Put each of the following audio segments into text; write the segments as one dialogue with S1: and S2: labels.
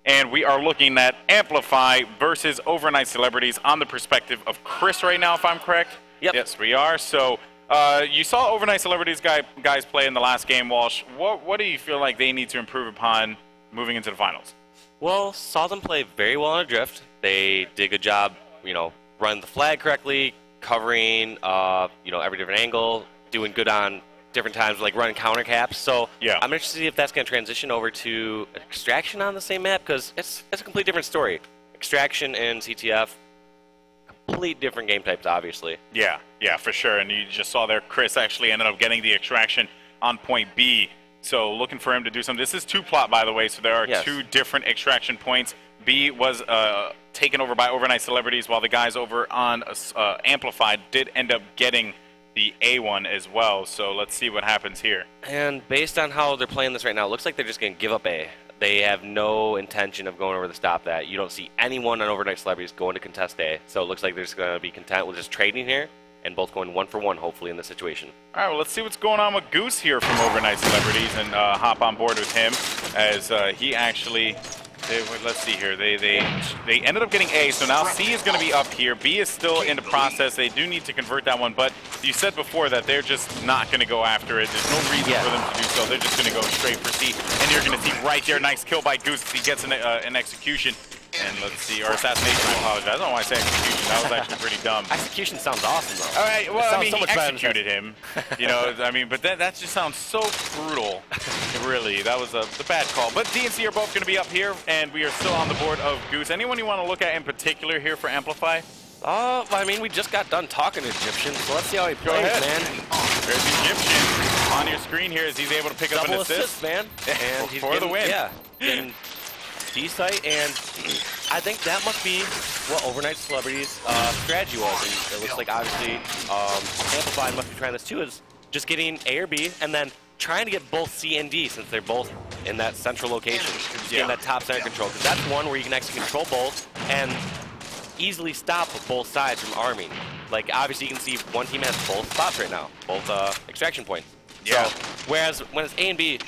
S1: and we are looking at Amplify versus Overnight Celebrities on the perspective of Chris right now, if I'm correct.
S2: Yep.
S1: Yes, we are. So you saw Overnight Celebrities guys play in the last game, Walsh. What do you feel like they need to improve upon moving into the finals?
S2: Well, saw them play very well on a drift. They did a good job, running the flag correctly, covering, every different angle, doing good on different times, like running counter caps. So
S1: yeah.
S2: I'm interested to see if that's going to transition over to Extraction on the same map, because it's a complete different story. Extraction and CTF, complete different game types, obviously.
S1: Yeah, for sure. And you just saw there, Chris actually ended up getting the Extraction on point B. So looking for him to do something. This is 2-plot, by the way, so there are two different extraction points. B was taken over by Overnight Celebrities, while the guys over on Amplified did end up getting the A one as well. So let's see what happens here.
S2: And based on how they're playing this right now, it looks like they're just going to give up A. They have no intention of going over to stop that. You don't see anyone on Overnight Celebrities going to contest A. So it looks like they're just going to be content with just trading here and both going 1-for-1, hopefully, in this situation.
S1: All right, well, let's see what's going on with Goose here from Overnight Celebrities and hop on board with him as he actually... let's see here. They ended up getting A, so now C is going to be up here. B is still in the process. They do need to convert that one, but you said before that they're just not going to go after it. There's no reason for them to do so. They're just going to go straight for C, and you're going to see right there, nice kill by Goose as he gets an execution. And let's see, or assassination, I apologize. I don't know why I say execution. That was actually pretty dumb.
S2: Execution sounds awesome, though.
S1: All right, well, I mean,
S2: so
S1: he executed him. But that just sounds so brutal. Really, that was a bad call. But D and C are both going to be up here, and we are still on the board of Goose. Anyone you want to look at in particular here for Amplify?
S2: We just got done talking to Egyptian, so let's see how he plays, man.
S1: There's Egyptian on your screen here as he's able to pick up an assist.
S2: Man. And he's
S1: for the win.
S2: Yeah. And D-site, and I think that must be what Overnight Celebrities' strategy was. And it looks like, obviously, Amplify must be trying this too, is just getting A or B, and then trying to get both C and D, since they're both in that central location. Getting that top center control, because that's one where you can actually control both and easily stop both sides from arming. Like, obviously, you can see one team has both spots right now, both extraction points.
S1: Yeah.
S2: So, whereas when it's A and B,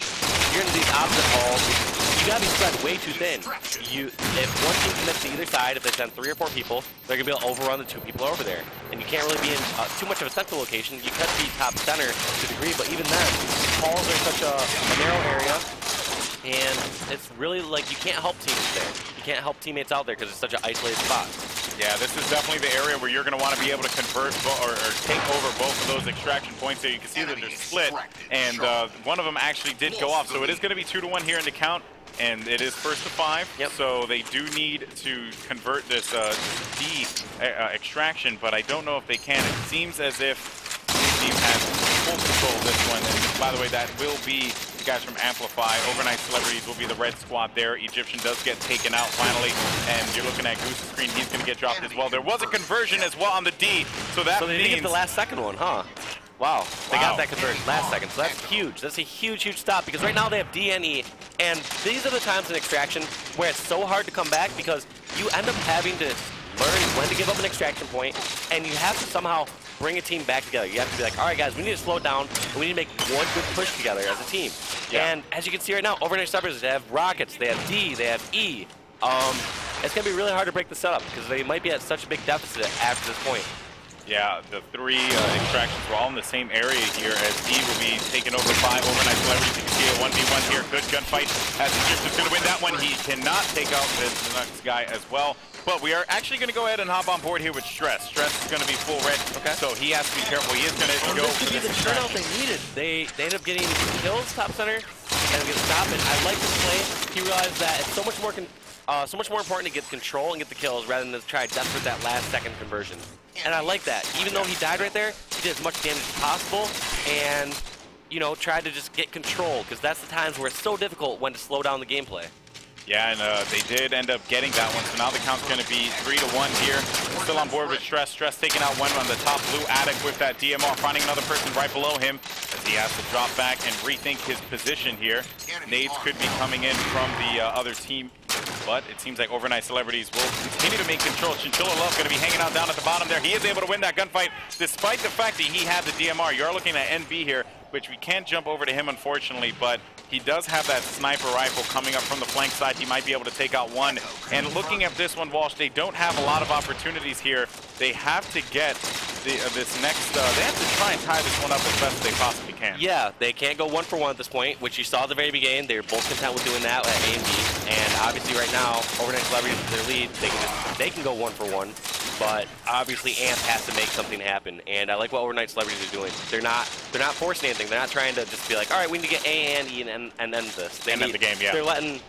S2: you're in these opposite halls. You gotta be spread way too thin. If one team commits to either side, if they send 3 or 4 people, they're gonna be able to overrun the 2 people over there. And you can't really be in too much of a central location. You could be top center to a degree, but even then, halls are such a narrow area, and it's really like you can't help teams there. You can't help teammates out there because it's such an isolated spot.
S1: Yeah, this is definitely the area where you're going to want to be able to convert or take over both of those extraction points. There you can see that they're split, and one of them actually did go off. So it is going to be 2-1 here in the count, and it is 1st to 5.
S2: Yep.
S1: So they do need to convert this D extraction, but I don't know if they can. It seems as if the team has full control of this one. And by the way, that will be the guys from Amplify. Overnight Celebrities will be the red squad there. Egyptian does get taken out finally, and you're looking at Goose's screen. He's going to get dropped as well. There was a conversion as well on the D, so that
S2: they didn't get the last second one, huh? Wow, they got that conversion last second, so that's huge. That's a huge, huge stop, because right now they have D and E, and these are the times in Extraction where it's so hard to come back, because you end up having to learn when to give up an extraction point, and you have to somehow bring a team back together. You have to be like, all right, guys, we need to slow down, and we need to make one good push together as a team. Yeah. And as you can see right now, Overnight Celebrities, they have Rockets, they have D, they have E. It's going to be really hard to break this up, because they might be at such a big deficit after this point.
S1: Yeah, the 3 extractions were all in the same area here, as D will be taken over by Overnight Celebrities. You can see a 1v1 here. Good gunfight as Egyptian's going to win that one. He cannot take out the next guy as well. But we are actually going to go ahead and hop on board here with Stress. Stress is going to be full red, so he has to be careful. He is going to go for this
S2: turnout they needed. They end up getting kills top center and get stopped. And I like this play. He realized that it's so much more important to get control and get the kills rather than to try to desperate that last second conversion. And I like that. Even though he died right there, he did as much damage as possible and, tried to just get control, because that's the times where it's so difficult when to slow down the gameplay.
S1: Yeah, and they did end up getting that one, so now the count's going to be 3-1 here. Still on board with Stress. Stress taking out one on the top blue attic with that DMR, finding another person right below him as he has to drop back and rethink his position here. Nades could be coming in from the other team, but it seems like Overnight Celebrities will continue to make control. Chinchilla Love going to be hanging out down at the bottom there. He is able to win that gunfight despite the fact that he had the DMR. You are looking at NB here. which we can't jump over to him, unfortunately, but he does have that sniper rifle coming up from the flank side. He might be able to take out one. And looking at this one, Walsh, they don't have a lot of opportunities here. They have to get this next, they have to try and tie this one up as best as they possibly can.
S2: Yeah, they can't go 1-for-1 at this point, which you saw at the very beginning. They were both content with doing that at A and B. And obviously right now, Overnight Celebrities with their lead, they can go 1-for-1. But obviously Amp has to make something happen, and I like what Overnight Celebrities are doing. They're not forcing anything. They're not trying to just be like, all right, we need to get A and E and end this.
S1: End the game, yeah.
S2: They're letting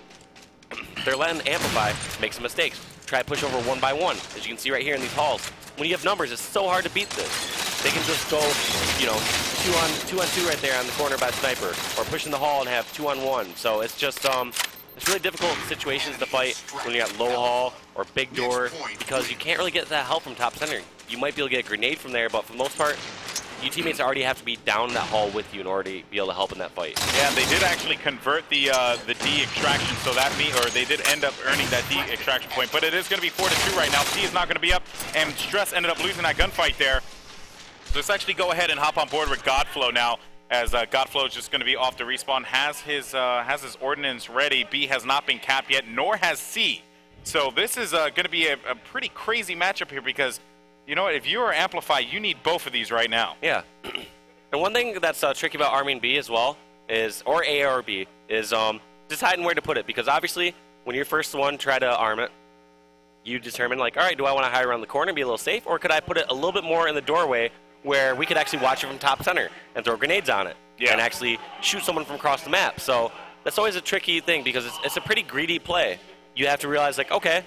S2: Amplify make some mistakes. Try to push over 1 by 1, as you can see right here in these halls. When you have numbers, it's so hard to beat this. They can just go, you know, 2 on 2 right there on the corner by Sniper, or push in the hall and have 2 on 1. So it's just it's really difficult situations to fight when you got low hall or big door, because you can't really get that help from top center. You might be able to get a grenade from there, but for the most part, your teammates already have to be down that hall with you in order to be able to help in that fight.
S1: Yeah, they did actually convert the D extraction, so that they did end up earning that D extraction point. But it is going to be 4-2 right now. C is not going to be up, and Stress ended up losing that gunfight there. So let's actually go ahead and hop on board with Godflow now, as Godflow is just going to be off the respawn, has his ordnance ready. B has not been capped yet, nor has C. So this is going to be a pretty crazy matchup here, because, you know what, if you are Amplify, you need both of these right now.
S2: Yeah. And one thing that's tricky about arming B as well is, or A or B, is deciding where to put it. Because obviously, when you're first one, try to arm it, you determine, like, all right, do I want to hide around the corner and be a little safe, or could I put it a little bit more in the doorway where we could actually watch it from top center and throw grenades on it, and actually shoot someone from across the map. So that's always a tricky thing, because it's a pretty greedy play. You have to realize, like, okay,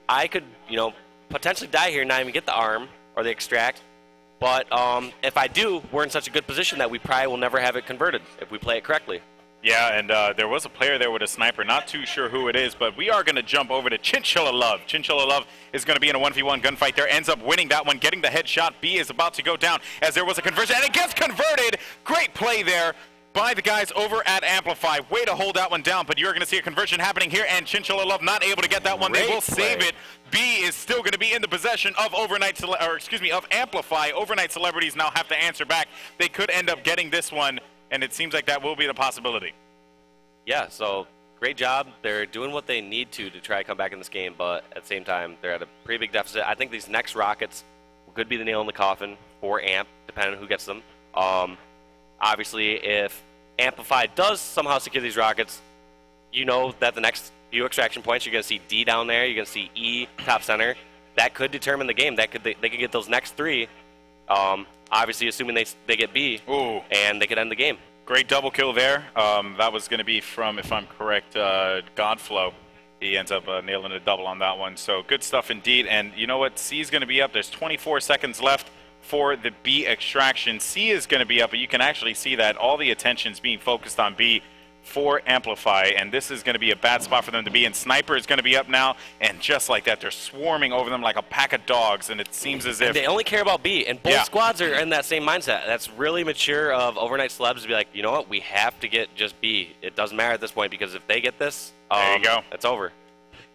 S2: I could, you know, potentially die here and not even get the arm or the extract, but if I do, we're in such a good position that we probably will never have it converted if we play it correctly.
S1: Yeah, and there was a player there with a sniper. Not too sure who it is, but we are going to jump over to Chinchilla Love. Chinchilla Love is going to be in a 1v1 gunfight there. Ends up winning that one, getting the headshot. B is about to go down as there was a conversion, and it gets converted. Great play there by the guys over at Amplify. Way to hold that one down, but you're going to see a conversion happening here, and Chinchilla Love not able to get that one. They will save it. B is still going to be in the possession of of Amplify. Overnight Celebrities now have to answer back. They could end up getting this one, and it seems like that will be the possibility.
S2: Yeah, so great job. They're doing what they need to try to come back in this game, but at the same time, they're at a pretty big deficit. I think these next rockets could be the nail in the coffin for Amp, depending on who gets them. Obviously, if Amplify does somehow secure these rockets, you know that the next few extraction points, you're going to see D down there, you're going to see E top center. That could determine the game. They could get those next 3. Obviously, assuming they get B, and they could end the game.
S1: Great double kill there. That was going to be from, if I'm correct, Godflow. He ends up nailing a double on that one. So good stuff indeed. And you know what? C is going to be up. There's 24 seconds left for the B extraction. C is going to be up, but you can actually see that all the attention is being focused on B for Amplify, and this is going to be a bad spot for them to be in. Sniper is going to be up now, and just like that, they're swarming over them like a pack of dogs, and it seems as if
S2: they only care about B, and both squads are in that same mindset. That's really mature of Overnight Celebs to be like, you know what, we have to get just B. It doesn't matter at this point, because if they get this,
S1: there you go.
S2: It's over.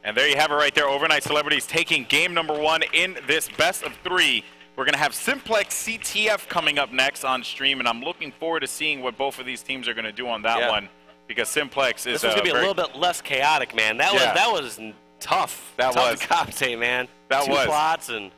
S1: And there you have it right there. Overnight Celebrities taking game number 1 in this best of 3. We're going to have Simplex CTF coming up next on stream, and I'm looking forward to seeing what both of these teams are going to do on that one. Because Simplex is
S2: this was going to be a little bit less chaotic, man. That was tough. That was to commentate, man.
S1: That
S2: two plots and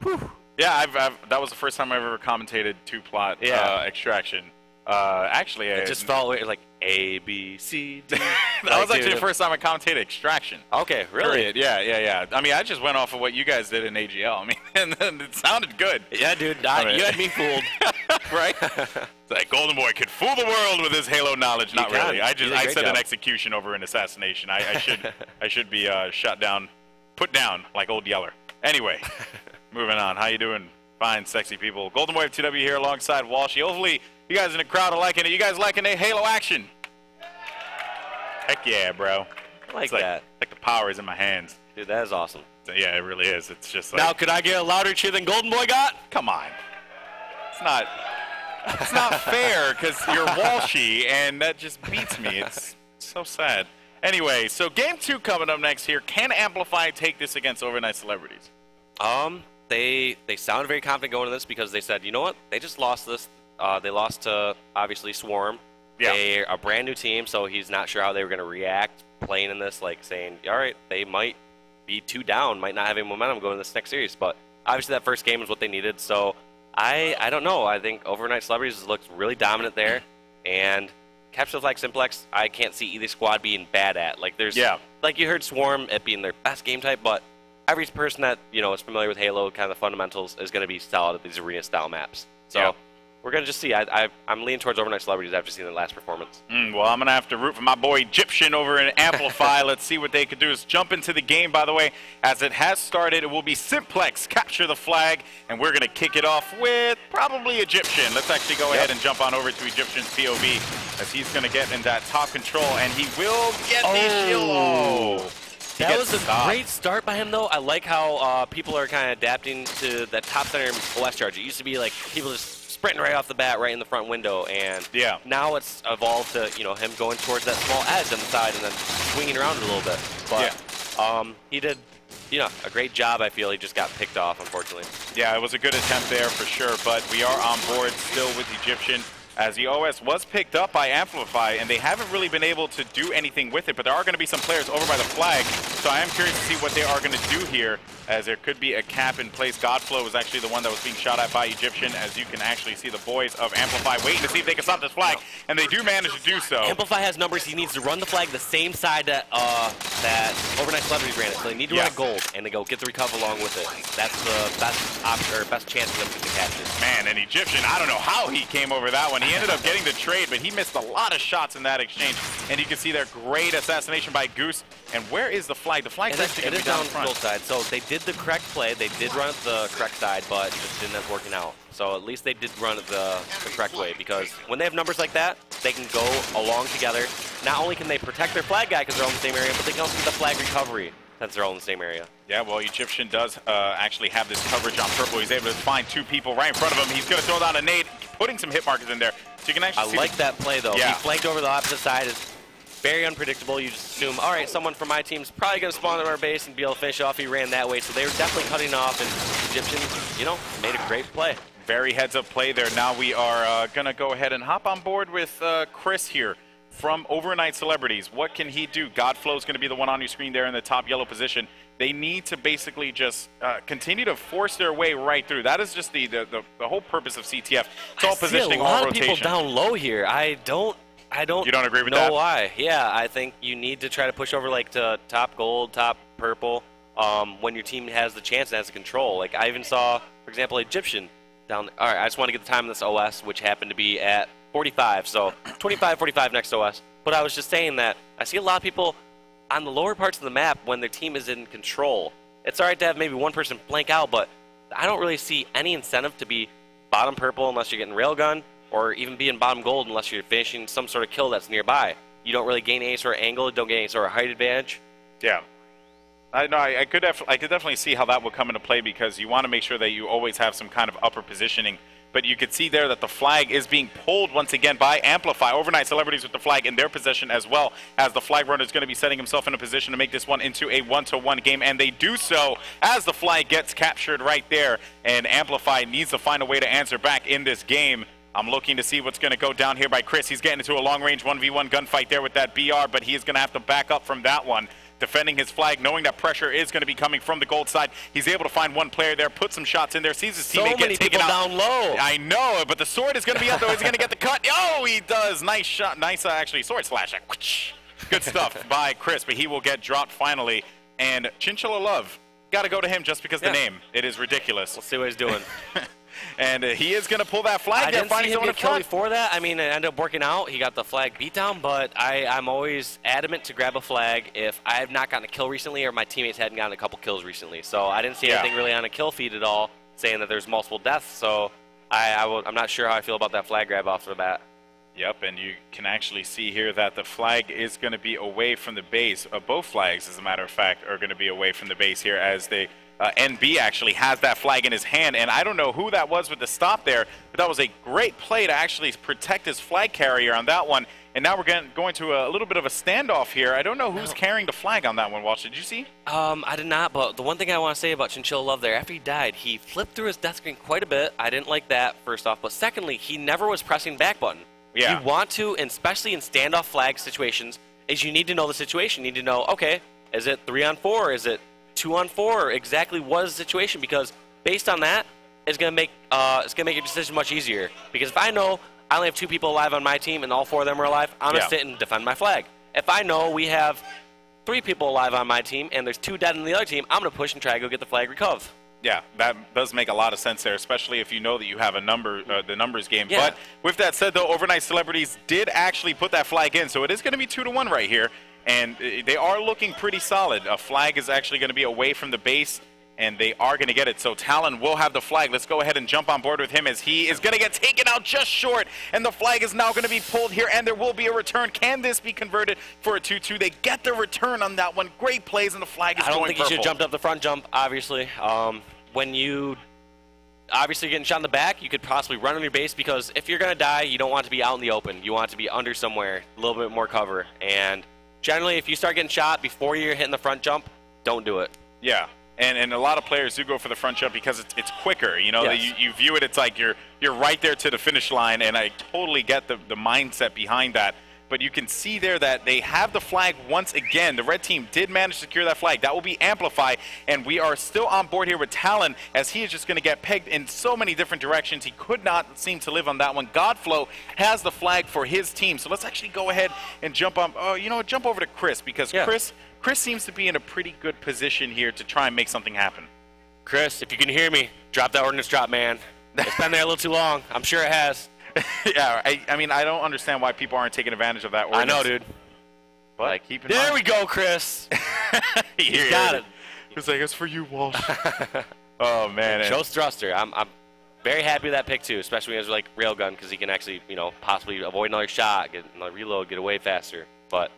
S2: whew.
S1: Yeah, that was the first time I ever commentated 2-plot extraction. Actually,
S2: it just felt like A, B, C, D.
S1: That was actually the first time I commentated extraction.
S2: Okay, really?
S1: Period. Yeah. I mean, I just went off of what you guys did in AGL. I mean, and it sounded good.
S2: Yeah, dude. You had me fooled.
S1: Right? It's like Goldenboy could fool the world with his Halo knowledge. Not really. I said an execution over an assassination. I should be shut down, put down like Old Yeller. Anyway, moving on. How you doing? Fine, sexy people. Goldenboy of TW here alongside Walshy. Hopefully, you guys in the crowd are liking it. You guys liking the Halo action? Heck yeah, bro.
S2: I like that.
S1: Like the power is in my hands.
S2: Dude, that is awesome.
S1: So, yeah, it really is. It's just like...
S2: Now, could I get a louder cheer than Goldenboy got?
S1: Come on. It's not fair, because you're Walshy, and that just beats me. It's so sad. Anyway, so game 2 coming up next here. Can Amplify take this against Overnight Celebrities?
S2: They sounded very confident going into this, because they said, you know what? They just lost this They lost to, obviously, Swarm.
S1: Yeah.
S2: They're a brand new team, so he's not sure how they were going to react playing in this, like saying, all right, they might be 2 down, might not have any momentum going in this next series. But obviously that first game is what they needed. So I don't know. I think Overnight Celebrities looks really dominant there. And Capture the Flag Simplex, I can't see either squad being bad at. Like there's, like you heard Swarm at being their best game type, but every person that, you know, is familiar with Halo, kind of the fundamentals, is going to be solid at these arena-style maps. So we're going to just see. I'm leaning towards Overnight Celebrities after seeing the last performance.
S1: Well, I'm going to have to root for my boy Egyptian over in Amplify. Let's see what they could do. Let's jump into the game, by the way. As it has started, it will be Simplex, Capture the Flag, and we're going to kick it off with probably Egyptian. Let's actually go ahead and jump on over to Egyptian's POV, as he's going to get in that top control, and he will get the shield.
S2: That was a great start by him, though. I like how people are kind of adapting to that top center OS charge. It used to be like people just sprinting right off the bat, right in the front window, and now it's evolved to, you know, him going towards that small edge on the side and then swinging around it a little bit. But he did, you know, a great job. I feel he just got picked off, unfortunately. Yeah, it was a good attempt there for sure, but we are on board still with Egyptian, as the OS was picked up by Amplify, and they haven't really been able to do anything with it, but there are going to be some players over by the flag, so I am curious to see what they are going to do here, as there could be a cap in place. Godflow was actually the one that was being shot at by Egyptian, as you can actually see the boys of Amplify waiting to see if they can stop this flag, and they do manage to do so. Amplify has numbers. He needs to run the flag the same side that Overnight Celebrities ran it, so they need to run a gold, and they go get the recover along with it. That's the best option, or best chance for them to get the catches.
S1: Man, and Egyptian, I don't know how he came over that one. He ended up getting the trade, but he missed a lot of shots in that exchange. And you can see their great assassination by Goose. And where is the flag? The flag's actually going to be down front.
S2: Gold side. So they did the correct play. They did run it the correct side, but it just didn't end up working out. So at least they did run it the correct way, because when they have numbers like that, they can go along together. Not only can they protect their flag guy because they're all in the same area, but they can also get the flag recovery since they're all in the same area.
S1: Yeah, well, Egyptian does actually have this coverage on purple. He's able to find 2 people right in front of him. He's going to throw down a nade, putting some hit markers in there. So you can actually see
S2: like that play, though. He flanked over the opposite side. It's very unpredictable. You just assume, all right, someone from my team's probably going to spawn on our base and be able to finish off. He ran that way, so they were definitely cutting off, and Egyptian, you know, made a great play.
S1: Very heads-up play there. Now we are going to go ahead and hop on board with Chris here from Overnight Celebrities. What can he do? Godflow is going to be the one on your screen there in the top yellow position. They need to basically just continue to force their way right through. That is just the whole purpose of CTF. It's all positioning, all rotation.
S2: I see a lot of people down low here. I don't
S1: You don't agree with that?
S2: know why. Yeah, I think you need to try to push over like to top gold, top purple, when your team has the chance and has the control. Like I even saw, for example, Egyptian down there. All right, I just want to get the time in this OS, which happened to be at 45. So 25, 45 next OS. But I was just saying that I see a lot of people on the lower parts of the map when their team is in control. It's all right to have maybe one person blank out, but I don't really see any incentive to be bottom purple unless you're getting railgun, or even be in bottom gold unless you're finishing some sort of kill that's nearby. You don't really gain any sort of angle, don't get any sort of height advantage.
S1: Yeah. I could definitely see how that would come into play, because you want to make sure that you always have some kind of upper positioning. But you could see there that the flag is being pulled once again by Amplify. Overnight Celebrities with the flag in their possession, as well as the flag runner is going to be setting himself in a position to make this one into a 1-to-1 game. And they do so as the flag gets captured right there. And Amplify needs to find a way to answer back in this game. I'm looking to see what's going to go down here by Chris. He's getting into a long-range 1v1 gunfight there with that BR, but he is going to have to back up from that one, defending his flag, knowing that pressure is going to be coming from the gold side. He's able to find one player there, put some shots in there, sees his teammate get taken out.
S2: Down low.
S1: I know, but the sword is going to be up, though. Is he going to get the cut? Oh, he does. Nice shot. Nice, actually, sword slash. Good stuff by Chris, but he will get dropped finally. And Chinchilla Love, got to go to him just because the name. It is ridiculous.
S2: We'll see what he's doing.
S1: And he is going to pull that flag.
S2: I didn't see him get killed before that. I mean, it ended up working out. He got the flag beat down, but I'm always adamant to grab a flag if I have not gotten a kill recently or my teammates hadn't gotten a couple kills recently. So I didn't see anything really on a kill feed at all saying that there's multiple deaths. So I'm not sure how I feel about that flag grab off the bat.
S1: Yep, and you can actually see here that the flag is going to be away from the base. Both flags, as a matter of fact, are going to be away from the base here, as they NB actually has that flag in his hand. And I don't know who that was with the stop there, but that was a great play to actually protect his flag carrier on that one. And now we're going to a little bit of a standoff here. I don't know who's carrying the flag on that one, Walsh. Did you see?
S2: I did not, but the one thing I want to say about Chinchilla Love there, after he died, he flipped through his death screen quite a bit. I didn't like that, first off. But secondly, he never was pressing back button.
S1: Yeah.
S2: You want to, and especially in standoff flag situations, is you need to know the situation. You need to know, okay, is it 3-on-4? Is it 2-on-4? Exactly what is the situation? Because based on that, it's gonna make your decision much easier. Because if I know I only have 2 people alive on my team and all 4 of them are alive, I'm gonna sit and defend my flag. If I know we have 3 people alive on my team and there's 2 dead on the other team, I'm gonna push and try to go get the flag recovered.
S1: Yeah, that does make a lot of sense there, especially if you know that you have a number, the numbers game.
S2: Yeah.
S1: But with that said, though, Overnight Celebrities did actually put that flag in, so it is going to be 2-1 right here, and they are looking pretty solid. A flag is actually going to be away from the base, and they are going to get it. So Talon will have the flag. Let's go ahead and jump on board with him as he is going to get taken out just short, and the flag is now going to be pulled here, and there will be a return. Can this be converted for a 2-2? They get the return on that one. Great plays, and the flag is going purple.
S2: I don't think you should have jumped up the front jump, obviously. When you obviously getting shot in the back, you could possibly run on your base, because if you're going to die, you don't want to be out in the open. You want to be under somewhere, a little bit more cover. And generally, if you start getting shot before you're hitting the front jump, don't do it.
S1: Yeah. And a lot of players do go for the front jump because it's quicker. You know,
S2: Yes.
S1: you view it, it's like you're right there to the finish line, and I totally get the mindset behind that. But you can see there that they have the flag once again. The red team did manage to secure that flag. That will be Amplify, and we are still on board here with Talon, as he is just going to get pegged in so many different directions. He could not seem to live on that one. Godflow has the flag for his team. So let's actually go ahead and jump on. Oh, you know what? Jump over to Chris, because Chris seems to be in a pretty good position here to try and make something happen.
S2: Chris, if you can hear me, drop that ordnance drop, man. It's been there a little too long. I'm sure it has.
S1: Yeah, I mean, I don't understand why people aren't taking advantage of that ordinance.
S2: I know, dude.
S1: But like, keep in
S2: there
S1: mind.
S2: we go, Chris.
S1: You
S2: got it.
S1: It's like, it's for you, Walsh. Oh, man.
S2: Chose Thruster. I'm very happy with that pick, too, especially when it's like Railgun, because he can actually, you know, possibly avoid another shot, get another reload, get away faster. But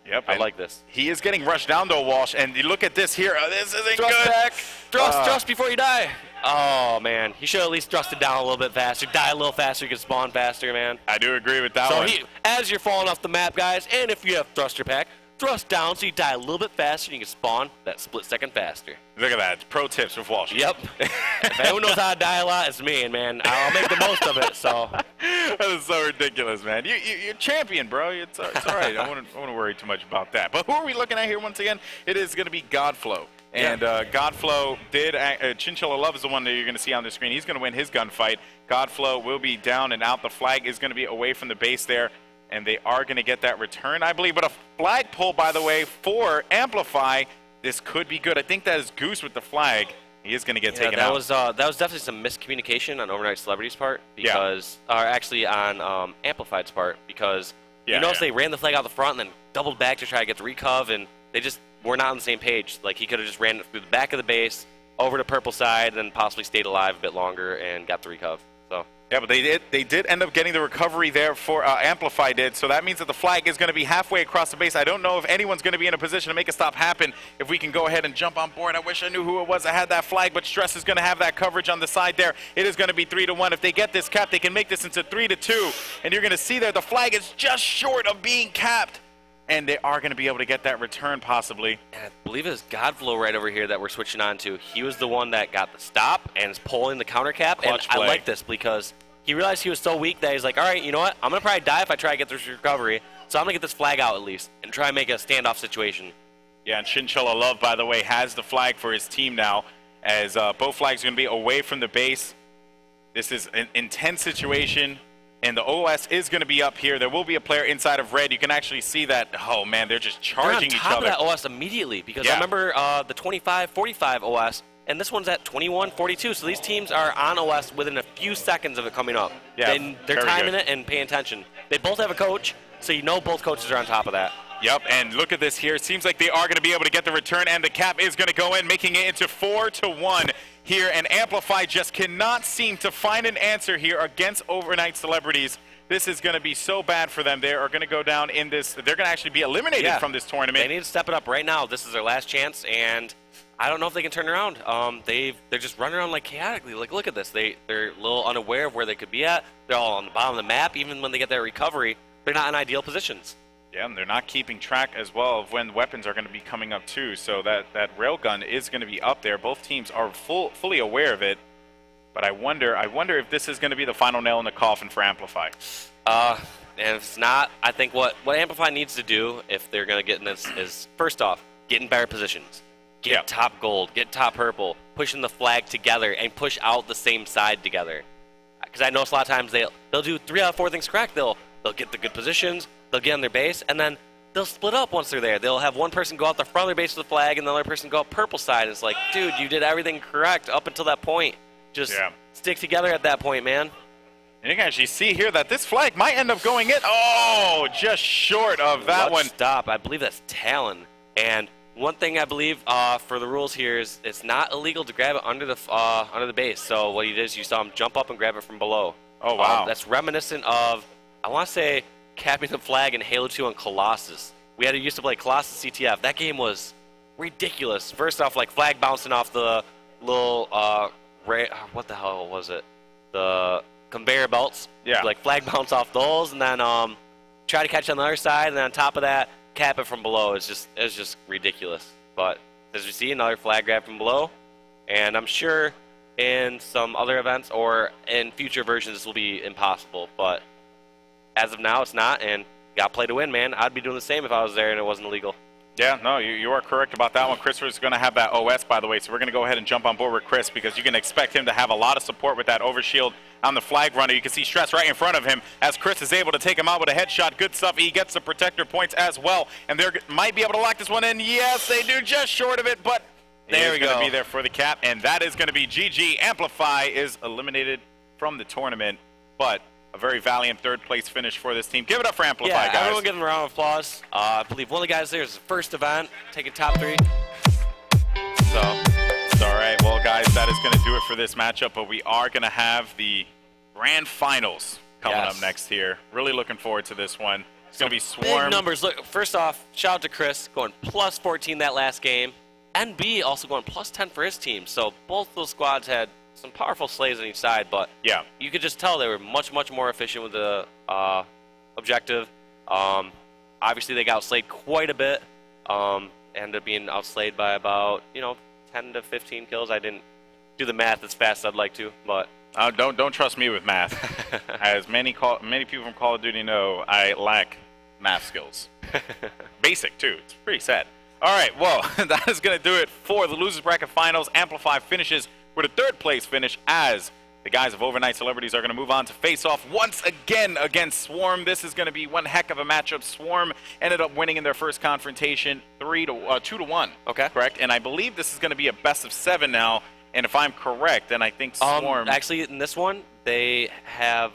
S1: yep,
S2: I like this.
S1: He is getting rushed down, though, Walsh. And you look at this here. This isn't
S2: Thrust
S1: good.
S2: back. Thrust before you die. Oh, man. He should at least thrusted down a little bit faster. Die a little faster. You can spawn faster, man.
S1: I do agree with that one.
S2: So as you're falling off the map, guys, and if you have thruster pack, thrust down so you die a little bit faster and you can spawn that split second faster.
S1: Look at that. Pro tips with Walsh.
S2: Yep. If anyone knows how to die a lot, it's me, and, man, I'll make the most of it, so.
S1: That is so ridiculous, man. You're champion, bro. It's all right. I wouldn't worry too much about that. But who are we looking at here once again? It is going to be Godflow. And Godflow did Chinchilla Love is the one that you're going to see on the screen. He's going to win his gunfight. Godflow will be down and out. The flag is going to be away from the base there, and they are going to get that return, I believe. But a flag pull, by the way, for Amplify. This could be good. I think that is Goose with the flag. He is going to get taken out.
S2: That was definitely some miscommunication on Overnight Celebrities' part, because, or actually on Amplified's part, because you notice they ran the flag out the front and then doubled back to try to get the recov, and they just were not on the same page. Like, he could have just ran it through the back of the base, over to purple side, and then possibly stayed alive a bit longer and got the recov. So.
S1: Yeah, but they did end up getting the recovery there for Amplify did, so that means that the flag is going to be halfway across the base. I don't know if anyone's going to be in a position to make a stop happen. If we can go ahead and jump on board, I wish I knew who it was. I had that flag, but Stress is going to have that coverage on the side there. It is going to be 3-1. If they get this cap, they can make this into 3-2, and you're going to see there the flag is just short of being capped, and they are going to be able to get that return possibly.
S2: And I believe it's Godflow right over here that we're switching on to. He was the one that got the stop and is pulling the counter cap, and I like this because he realized he was so weak that he's like, all right, you know what? I'm going to probably die if I try to get this recovery, so I'm going to get this flag out at least and try and make a standoff situation.
S1: Yeah, and Chinchilla Love, by the way, has the flag for his team now, as both flags are going to be away from the base. This is an intense situation, and the OS is going to be up here. There will be a player inside of red. You can actually see that. Oh, man, they're just charging each other.
S2: They're on top of that OS immediately, because I remember the 25-45 OS, and this one's at 21-42, so these teams are on OS within a few seconds of it coming up.
S1: Yeah,
S2: they're timing it and paying attention. They both have a coach, so you know both coaches are on top of that.
S1: Yep, and look at this here. It seems like they are going to be able to get the return, and the cap is going to go in, making it into 4-1 here, and Amplify just cannot seem to find an answer here against Overnight Celebrities. This is going to be so bad for them. They are going to go down in this. They're going to actually be eliminated from this tournament.
S2: They need to step it up right now. This is their last chance, and I don't know if they can turn around. They're just running around like chaotically. Like, look at this. They're a little unaware of where they could be at. They're all on the bottom of the map. Even when they get their recovery, they're not in ideal positions.
S1: Yeah, and they're not keeping track as well of when weapons are going to be coming up too. So that railgun is going to be up there. Both teams are fully aware of it. But I wonder if this is going to be the final nail in the coffin for Amplify.
S2: And if it's not, I think what Amplify needs to do if they're going to get in this is, first off, get in better positions. Get top gold, get top purple, pushing the flag together, and push out the same side together. Because I notice a lot of times they'll do 3 out of 4 things correct. They'll get the good positions, they'll get on their base, and then they'll split up once they're there. They'll have one person go out the front of their base of the flag, and the other person go out purple side. It's like, dude, you did everything correct up until that point. Just stick together at that point, man.
S1: And you can actually see here that this flag might end up going in. Oh, just short of that one.
S2: Stop. I believe that's Talon. And one thing I believe for the rules here is it's not illegal to grab it under the base. So what he did is you saw him jump up and grab it from below.
S1: Oh, wow.
S2: That's reminiscent of, I want to say, capping the flag in Halo 2 on Colossus. We used to play Colossus CTF. That game was ridiculous. First off, like flag bouncing off the little what the hell was it? The conveyor belts.
S1: Yeah.
S2: Like flag bounce off those, and then try to catch on the other side, and then on top of that, cap it from below. It's just ridiculous. But as we see, another flag grab from below, and I'm sure in some other events or in future versions this will be impossible. But as of now, it's not, and got to play to win, man. I'd be doing the same if I was there and it wasn't illegal.
S1: Yeah, no, you are correct about that one. Chris was going to have that OS, by the way, so we're going to go ahead and jump on board with Chris because you can expect him to have a lot of support with that overshield on the flag runner. You can see Stress right in front of him as Chris is able to take him out with a headshot. Good stuff. He gets the protector points as well, and they might be able to lock this one in. Yes, they do, just short of it, but there we go. Going to be there for the cap, and that is going to be GG. Amplify is eliminated from the tournament, but a very valiant third-place finish for this team. Give it up for Amplify, guys.
S2: Everyone give them a round of applause. I believe one of the guys there is the first event, taking top 3. So,
S1: all right. Well, guys, that is going to do it for this matchup, but we are going to have the grand finals coming up next here. Really looking forward to this one. It's going to be Swarm.
S2: Big numbers. Look, first off, shout out to Chris going plus 14 that last game. NB also going plus 10 for his team. So both those squads had some powerful slays on each side, but you could just tell they were much more efficient with the objective. Obviously, they got outslayed quite a bit. Ended up being outslayed by about 10 to 15 kills. I didn't do the math as fast as I'd like to, but
S1: don't trust me with math. As many people from Call of Duty know, I lack math skills. Basic too. It's pretty sad. All right, well, that is going to do it for the Losers Bracket Finals. Amplify finishes with a third-place finish as the guys of Overnight Celebrities are going to move on to face off once again against Swarm. This is going to be one heck of a matchup. Swarm ended up winning in their first confrontation 2-1.
S2: Okay.
S1: Correct? And I believe this is going to be a best-of-7 now. And if I'm correct, then I think Swarm...
S2: actually, in this one, they have...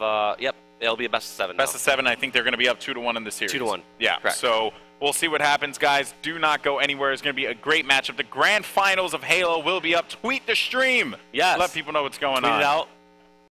S2: it'll be a best-of-7
S1: Best-of-7, I think they're going to be up 2-1 in the series.
S2: 2-1.
S1: Yeah,
S2: correct.
S1: So we'll see what happens, guys. Do not go anywhere. It's going to be a great matchup. The grand finals of Halo will be up. Tweet the stream.
S2: Yes.
S1: Let people know what's going on.
S2: Tweet it out.